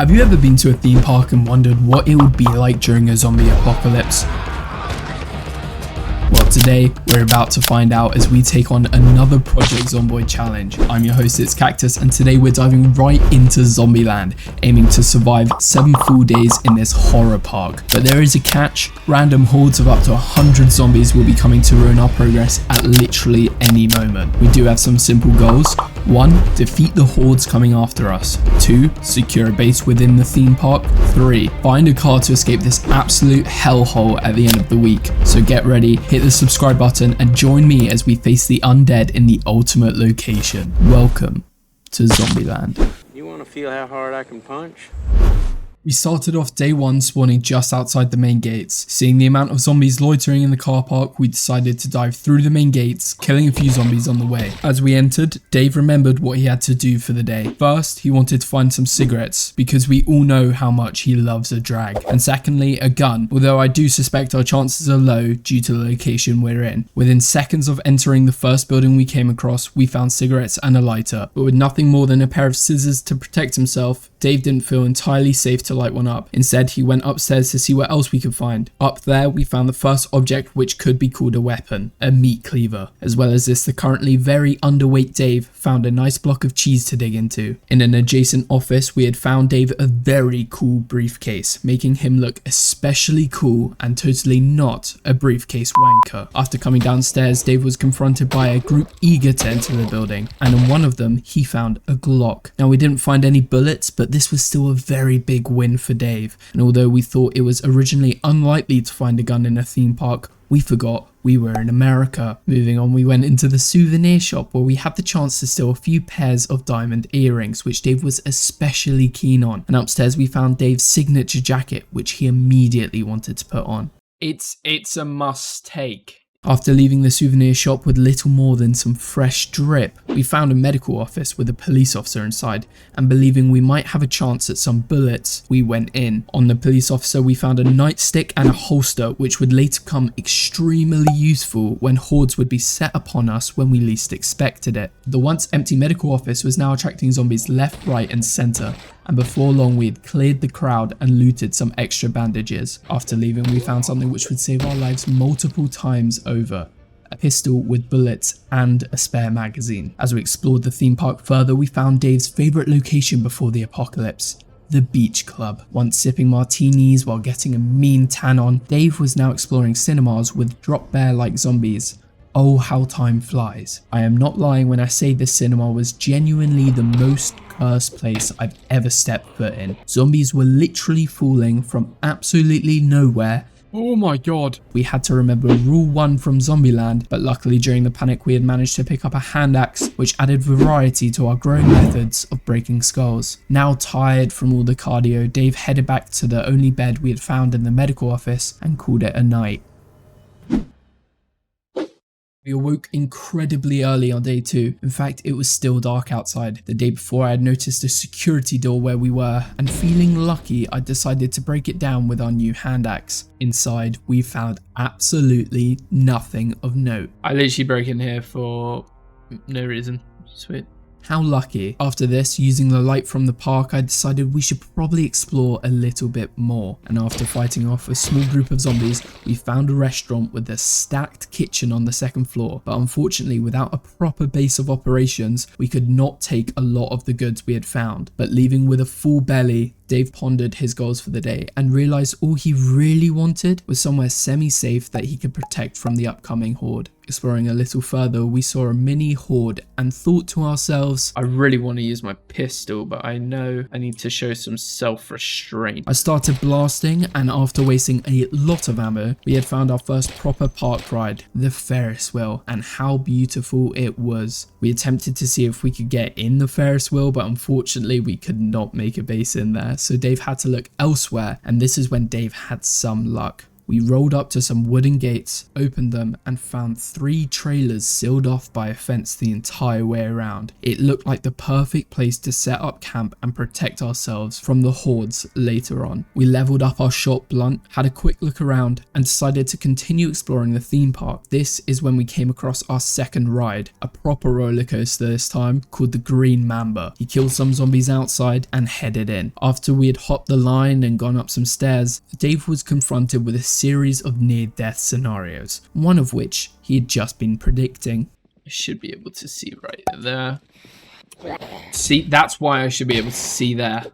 Have you ever been to a theme park and wondered what it would be like during a zombie apocalypse? Well, today we're about to find out as we take on another Project Zomboid challenge. I'm your host, it's Cactus, and today we're diving right into Zombieland, aiming to survive 7 full days in this horror park. But there is a catch: random hordes of up to 100 zombies will be coming to ruin our progress at literally any moment. We do have some simple goals. 1. Defeat the hordes coming after us. 2. Secure a base within the theme park. 3. Find a car to escape this absolute hellhole at the end of the week. So get ready, hit the subscribe button and join me as we face the undead in the ultimate location. Welcome to Zombieland. You want to feel how hard I can punch? We started off day 1 spawning just outside the main gates. Seeing the amount of zombies loitering in the car park, we decided to dive through the main gates, killing a few zombies on the way. As we entered, Dave remembered what he had to do for the day. First, he wanted to find some cigarettes, because we all know how much he loves a drag. And secondly, a gun, although I do suspect our chances are low due to the location we're in. Within seconds of entering the first building we came across, we found cigarettes and a lighter, but with nothing more than a pair of scissors to protect himself, Dave didn't feel entirely safe to light one up. Instead, he went upstairs to see what else we could find. Up there, we found the first object which could be called a weapon, a meat cleaver. As well as this, the currently very underweight Dave found a nice block of cheese to dig into. In an adjacent office, we had found Dave a very cool briefcase, making him look especially cool and totally not a briefcase wanker. After coming downstairs, Dave was confronted by a group eager to enter the building, and in one of them, he found a Glock. Now, we didn't find any bullets, but this was still a very big win for Dave, and although we thought it was originally unlikely to find a gun in a theme park, we forgot we were in America. Moving on, we went into the souvenir shop where we had the chance to steal a few pairs of diamond earrings, which Dave was especially keen on, and upstairs we found Dave's signature jacket, which he immediately wanted to put on. It's a must take. After leaving the souvenir shop with little more than some fresh drip, we found a medical office with a police officer inside, and believing we might have a chance at some bullets, we went in. On the police officer, we found a nightstick and a holster, which would later become extremely useful when hordes would be set upon us when we least expected it. The once empty medical office was now attracting zombies left, right and centre, and before long we had cleared the crowd and looted some extra bandages. After leaving, we found something which would save our lives multiple times over: a pistol with bullets and a spare magazine. As we explored the theme park further, we found Dave's favourite location before the apocalypse: the beach club. Once sipping martinis while getting a mean tan on, Dave was now exploring cinemas with drop bear like zombies. Oh, how time flies. I am not lying when I say this cinema was genuinely the most cursed place I've ever stepped foot in. Zombies were literally falling from absolutely nowhere. Oh my god. We had to remember rule 1 from Zombieland, but luckily during the panic we had managed to pick up a hand axe, which added variety to our growing methods of breaking skulls. Now tired from all the cardio, Dave headed back to the only bed we had found in the medical office and called it a night. We awoke incredibly early on day 2. In fact, it was still dark outside. The day before, I had noticed a security door where we were, and feeling lucky, I decided to break it down with our new hand axe. Inside, we found absolutely nothing of note. I literally broke in here for no reason. Sweet. How lucky. After this, using the light from the park, I decided we should probably explore a little bit more. And after fighting off a small group of zombies, we found a restaurant with a stacked kitchen on the 2nd floor. But unfortunately, without a proper base of operations, we could not take a lot of the goods we had found. But leaving with a full belly, Dave pondered his goals for the day and realized all he really wanted was somewhere semi-safe that he could protect from the upcoming horde. Exploring a little further, we saw a mini horde and thought to ourselves, I really want to use my pistol, but I know I need to show some self-restraint. I started blasting, and after wasting a lot of ammo, we had found our first proper park ride, the Ferris wheel, and how beautiful it was. We attempted to see if we could get in the Ferris wheel, but unfortunately we could not make a base in there, so Dave had to look elsewhere, and this is when Dave had some luck. We rolled up to some wooden gates, opened them, and found 3 trailers sealed off by a fence the entire way around. It looked like the perfect place to set up camp and protect ourselves from the hordes later on. We leveled up our short blunt, had a quick look around, and decided to continue exploring the theme park. This is when we came across our second ride, a proper roller coaster this time called the Green Mamba. He killed some zombies outside and headed in. After we had hopped the line and gone up some stairs, Dave was confronted with a series of near-death scenarios, one of which he had just been predicting. I should be able to see right there. See, that's why I should be able to see there.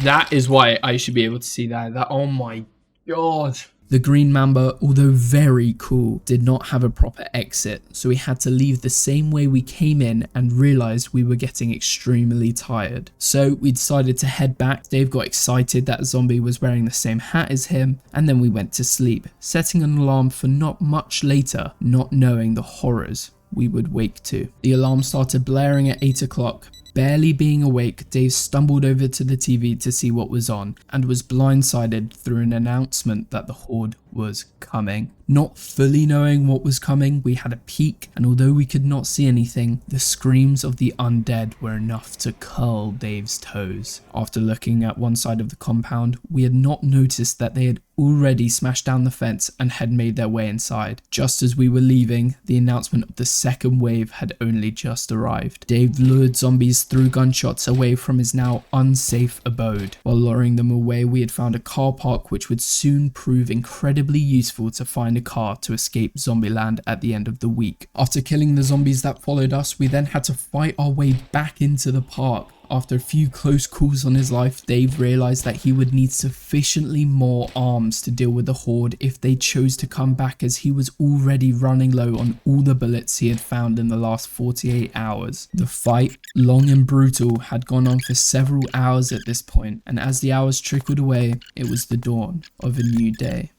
That is why I should be able to see that. Oh my god. The Green Mamba, although very cool, did not have a proper exit, so we had to leave the same way we came in and realised we were getting extremely tired. So we decided to head back. Dave got excited that a zombie was wearing the same hat as him, and then we went to sleep, setting an alarm for not much later, not knowing the horrors we would wake to. The alarm started blaring at 8 o'clock. Barely being awake, Dave stumbled over to the TV to see what was on and was blindsided through an announcement that the horde was coming. Not fully knowing what was coming, we had a peek, and although we could not see anything, the screams of the undead were enough to curl Dave's toes. After looking at one side of the compound, we had not noticed that they had already smashed down the fence and had made their way inside. Just as we were leaving, the announcement of the second wave had only just arrived. Dave lured zombies through gunshots away from his now unsafe abode. While luring them away, we had found a car park which would soon prove incredibly useful to find a car to escape Zombieland at the end of the week. After killing the zombies that followed us, we then had to fight our way back into the park. After a few close calls on his life, Dave realised that he would need sufficiently more arms to deal with the horde if they chose to come back, as he was already running low on all the bullets he had found in the last 48 hours. The fight, long and brutal, had gone on for several hours at this point, and as the hours trickled away, it was the dawn of a new day.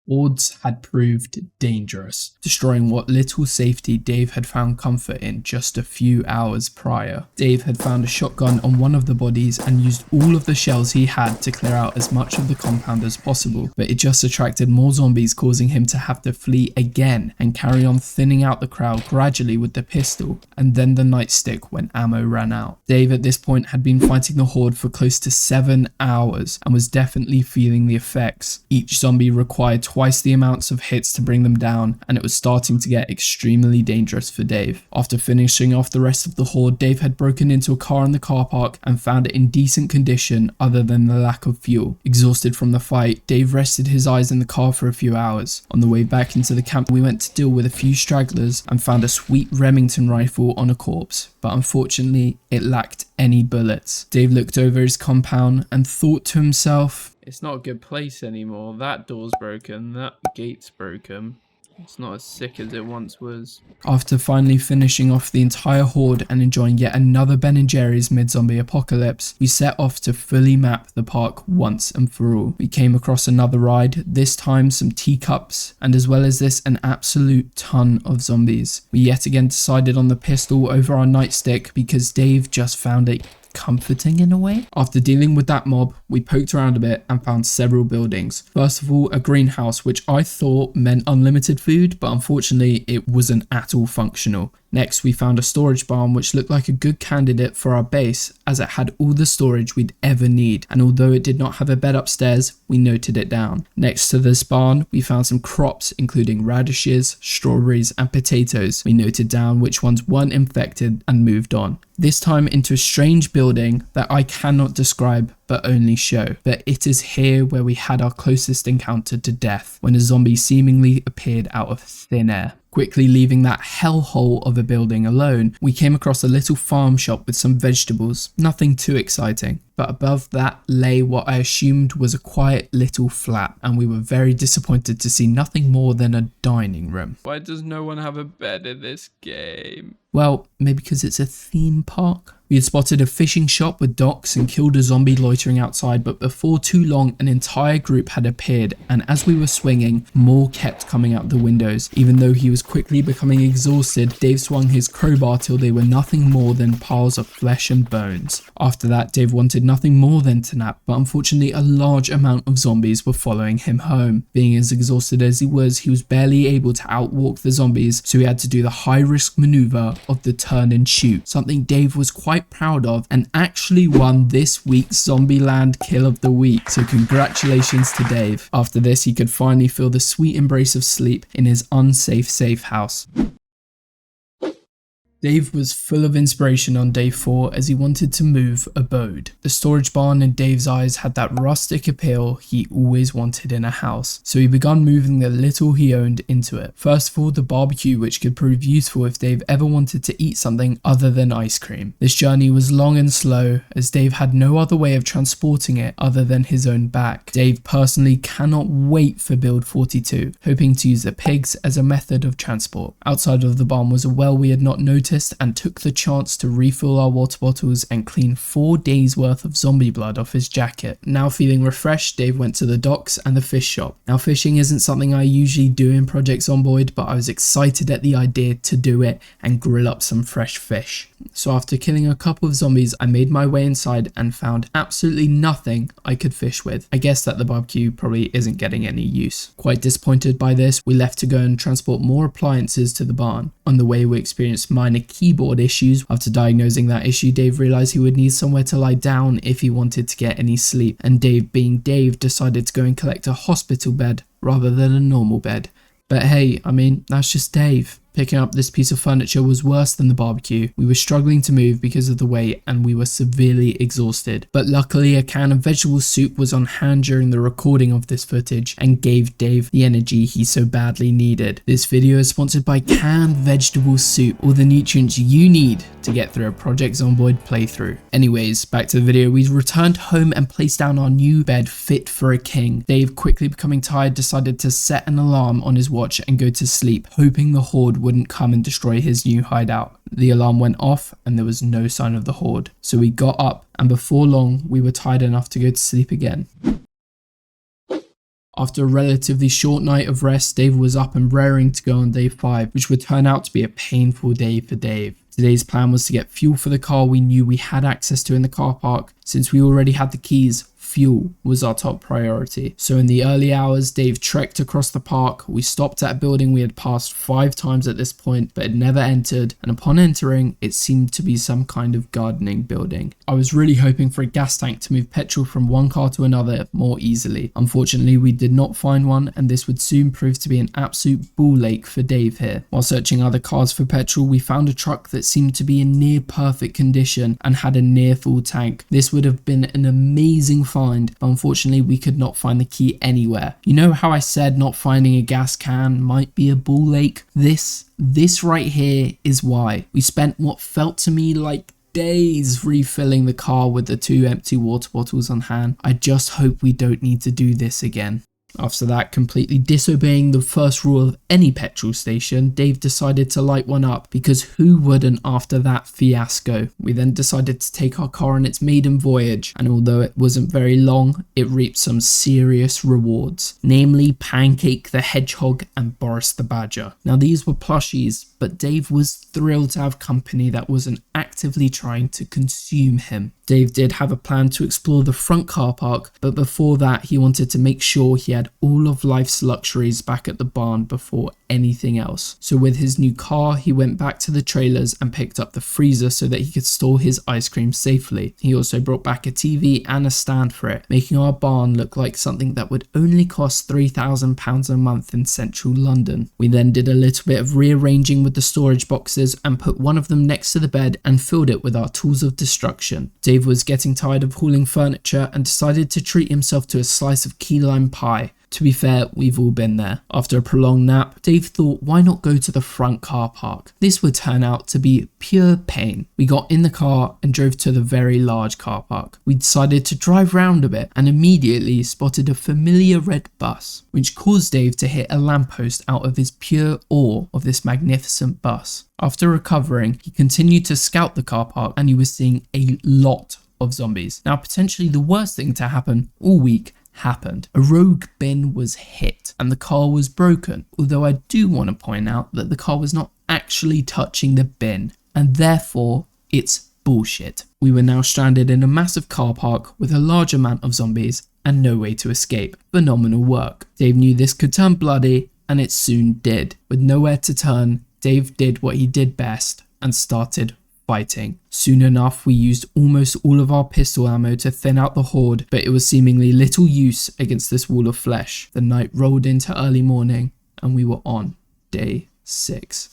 Hordes had proved dangerous, destroying what little safety Dave had found comfort in just a few hours prior. Dave had found a shotgun on one of the bodies and used all of the shells he had to clear out as much of the compound as possible, but it just attracted more zombies, causing him to have to flee again and carry on thinning out the crowd gradually with the pistol, and then the nightstick when ammo ran out. Dave at this point had been fighting the horde for close to 7 hours and was definitely feeling the effects. Each zombie required twice the amounts of hits to bring them down, and it was starting to get extremely dangerous for Dave. After finishing off the rest of the horde, Dave had broken into a car in the car park and found it in decent condition other than the lack of fuel. Exhausted from the fight, Dave rested his eyes in the car for a few hours. On the way back into the camp, we went to deal with a few stragglers and found a sweet Remington rifle on a corpse, but unfortunately it lacked any bullets. Dave looked over his compound and thought to himself, "It's not a good place anymore. That door's broken, that gate's broken. It's not as sick as it once was." After finally finishing off the entire horde and enjoying yet another Ben & Jerry's mid-zombie apocalypse, we set off to fully map the park once and for all. We came across another ride, this time some teacups, and as well as this, an absolute ton of zombies. We yet again decided on the pistol over our nightstick because Dave just found it comforting in a way. After dealing with that mob, we poked around a bit and found several buildings. First of all, a greenhouse, which I thought meant unlimited food, but unfortunately it wasn't at all functional. Next, we found a storage barn which looked like a good candidate for our base, as it had all the storage we'd ever need, and although it did not have a bed upstairs, we noted it down. Next to this barn, we found some crops including radishes, strawberries and potatoes. We noted down which ones weren't infected and moved on. This time into a strange building that I cannot describe but only show. But it is here where we had our closest encounter to death, when a zombie seemingly appeared out of thin air. Quickly leaving that hellhole of a building alone, we came across a little farm shop with some vegetables, nothing too exciting. But above that lay what I assumed was a quiet little flat, and we were very disappointed to see nothing more than a dining room. Why does no one have a bed in this game? Well, maybe because it's a theme park? We had spotted a fishing shop with docks and killed a zombie loitering outside, but before too long an entire group had appeared, and as we were swinging, more kept coming out the windows. Even though he was quickly becoming exhausted, Dave swung his crowbar till they were nothing more than piles of flesh and bones. After that, Dave wanted did nothing more than to nap, but unfortunately a large amount of zombies were following him home. Being as exhausted as he was barely able to outwalk the zombies, so he had to do the high risk maneuver of the turn and shoot, something Dave was quite proud of and actually won this week's Zombieland Kill of the Week, so congratulations to Dave. After this, he could finally feel the sweet embrace of sleep in his unsafe safe house. Dave was full of inspiration on day 4 as he wanted to move abode. The storage barn in Dave's eyes had that rustic appeal he always wanted in a house, so he began moving the little he owned into it. First of all, the barbecue, which could prove useful if Dave ever wanted to eat something other than ice cream. This journey was long and slow as Dave had no other way of transporting it other than his own back. Dave personally cannot wait for build 42, hoping to use the pigs as a method of transport. Outside of the barn was a well we had not noticed, and took the chance to refill our water bottles and clean 4 days worth of zombie blood off his jacket. Now feeling refreshed, Dave went to the docks and the fish shop. Now fishing isn't something I usually do in Project Zomboid, but I was excited at the idea to do it and grill up some fresh fish. So after killing a couple of zombies, I made my way inside and found absolutely nothing I could fish with. I guess that the barbecue probably isn't getting any use. Quite disappointed by this, we left to go and transport more appliances to the barn. On the way, we experienced minor keyboard issues. After diagnosing that issue, Dave realized he would need somewhere to lie down if he wanted to get any sleep, and Dave, being Dave, decided to go and collect a hospital bed rather than a normal bed. But hey, I mean, that's just Dave. Picking up this piece of furniture was worse than the barbecue. We were struggling to move because of the weight and we were severely exhausted. But luckily a can of vegetable soup was on hand during the recording of this footage and gave Dave the energy he so badly needed. This video is sponsored by canned vegetable soup, all the nutrients you need to get through a Project Zomboid playthrough. Anyways, back to the video. We returned home and placed down our new bed fit for a king. Dave, quickly becoming tired, decided to set an alarm on his watch and go to sleep, hoping the horde wouldn't come and destroy his new hideout. The alarm went off and there was no sign of the horde. So we got up and before long we were tired enough to go to sleep again. After a relatively short night of rest, Dave was up and raring to go on day 5, which would turn out to be a painful day for Dave. Today's plan was to get fuel for the car we knew we had access to in the car park. Since we already had the keys, fuel was our top priority. So in the early hours, Dave trekked across the park. We stopped at a building we had passed 5 times at this point, but had never entered, and upon entering, it seemed to be some kind of gardening building. I was really hoping for a gas tank to move petrol from one car to another more easily. Unfortunately, we did not find one, and this would soon prove to be an absolute ball ache for Dave here. While searching other cars for petrol, we found a truck that seemed to be in near perfect condition and had a near full tank. This would have been an amazing find, but unfortunately we could not find the key anywhere. You know how I said not finding a gas can might be a ball ache? This right here is why. We spent what felt to me like days refilling the car with the 2 empty water bottles on hand. I just hope we don't need to do this again. After that, completely disobeying the first rule of any petrol station, Dave decided to light one up, because who wouldn't after that fiasco? We then decided to take our car on its maiden voyage, and although it wasn't very long, it reaped some serious rewards, namely Pancake the Hedgehog and Boris the Badger. Now these were plushies, but Dave was thrilled to have company that wasn't actively trying to consume him. Dave did have a plan to explore the front car park, but before that he wanted to make sure he had all of life's luxuries back at the barn before anything else. So with his new car, he went back to the trailers and picked up the freezer so that he could store his ice cream safely. He also brought back a TV and a stand for it, making our barn look like something that would only cost £3,000 a month in central London. We then did a little bit of rearranging with the storage boxes and put one of them next to the bed and filled it with our tools of destruction. Dave was getting tired of hauling furniture and decided to treat himself to a slice of key lime pie. To be fair, we've all been there. After a prolonged nap, Dave thought, why not go to the front car park? This would turn out to be pure pain. We got in the car and drove to the very large car park. We decided to drive round a bit and immediately spotted a familiar red bus, which caused Dave to hit a lamppost out of his pure awe of this magnificent bus. After recovering, he continued to scout the car park and he was seeing a lot of zombies. Now, potentially the worst thing to happen all week happened. A rogue bin was hit and the car was broken, although I do want to point out that the car was not actually touching the bin and therefore it's bullshit. We were now stranded in a massive car park with a large amount of zombies and no way to escape. Phenomenal work. Dave knew this could turn bloody, and it soon did. With nowhere to turn, Dave did what he did best and started fighting. Soon enough, we used almost all of our pistol ammo to thin out the horde, but it was seemingly little use against this wall of flesh. The night rolled into early morning, and we were on day 6.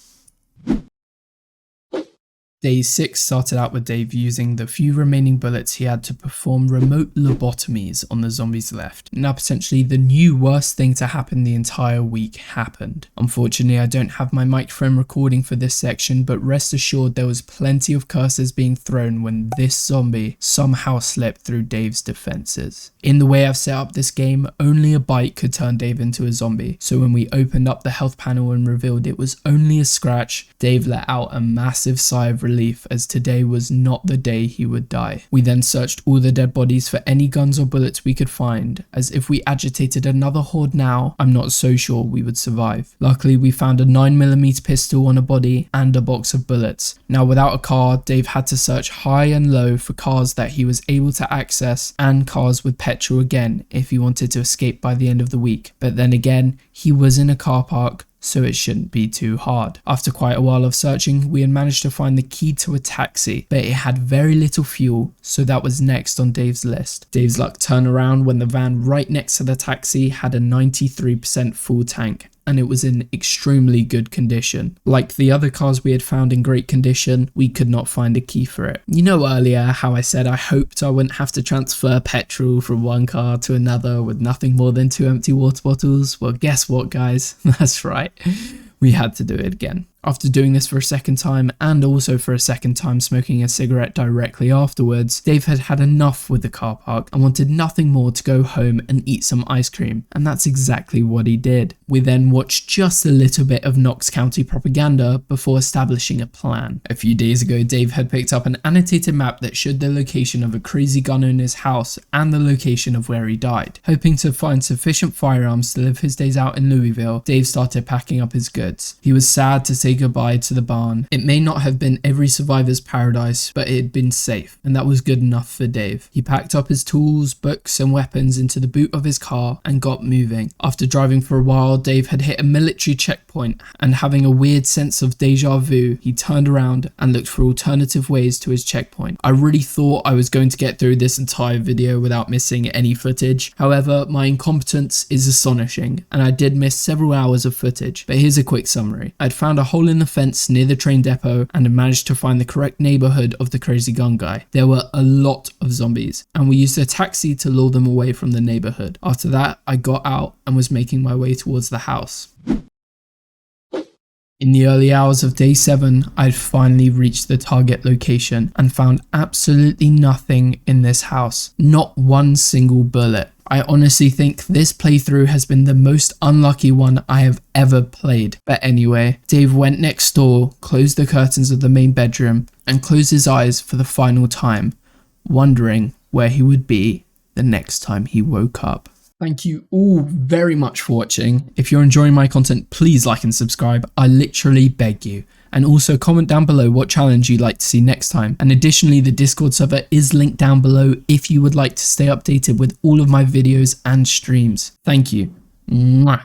Day 6 started out with Dave using the few remaining bullets he had to perform remote lobotomies on the zombies left. Now potentially the new worst thing to happen the entire week happened. Unfortunately, I don't have my microphone recording for this section, but rest assured there was plenty of curses being thrown when this zombie somehow slipped through Dave's defenses. In the way I've set up this game, only a bite could turn Dave into a zombie, so when we opened up the health panel and revealed it was only a scratch, Dave let out a massive sigh of relief, as today was not the day he would die. We then searched all the dead bodies for any guns or bullets we could find, as if we agitated another horde now, I'm not so sure we would survive. Luckily, we found a 9mm pistol on a body and a box of bullets. Now without a car, Dave had to search high and low for cars that he was able to access and cars with petrol again if he wanted to escape by the end of the week. But then again, he was in a car park, so it shouldn't be too hard. After quite a while of searching, we had managed to find the key to a taxi, but it had very little fuel, so that was next on Dave's list. Dave's luck turned around when the van right next to the taxi had a 93% full tank, and it was in extremely good condition. Like the other cars we had found in great condition, we could not find a key for it. You know earlier how I said I hoped I wouldn't have to transfer petrol from one car to another with nothing more than 2 empty water bottles? Well, guess what, guys? That's right. We had to do it again. After doing this for a second time, and also for a second time smoking a cigarette directly afterwards, Dave had had enough with the car park and wanted nothing more to go home and eat some ice cream, and that's exactly what he did. We then watched just a little bit of Knox County propaganda before establishing a plan. A few days ago, Dave had picked up an annotated map that showed the location of a crazy gun owner's house and the location of where he died. Hoping to find sufficient firearms to live his days out in Louisville, Dave started packing up his goods. He was sad to say goodbye to the barn. It may not have been every survivor's paradise, but it had been safe, and that was good enough for Dave. He packed up his tools, books and weapons into the boot of his car and got moving. After driving for a while, Dave had hit a military checkpoint, and having a weird sense of deja vu, he turned around and looked for alternative ways to his checkpoint. I really thought I was going to get through this entire video without missing any footage. However, my incompetence is astonishing, and I did miss several hours of footage, but here's a quick summary. I'd found a hole in the fence near the train depot and had managed to find the correct neighborhood of the crazy gun guy. There were a lot of zombies, and we used a taxi to lure them away from the neighborhood. After that, I got out and was making my way towards the house. In the early hours of day 7, I'd finally reached the target location and found absolutely nothing in this house. Not one single bullet. I honestly think this playthrough has been the most unlucky one I have ever played. But anyway, Dave went next door, closed the curtains of the main bedroom, and closed his eyes for the final time, wondering where he would be the next time he woke up. Thank you all very much for watching. If you're enjoying my content, please like and subscribe. I literally beg you. And also comment down below what challenge you'd like to see next time. And additionally, the Discord server is linked down below if you would like to stay updated with all of my videos and streams. Thank you. Mwah.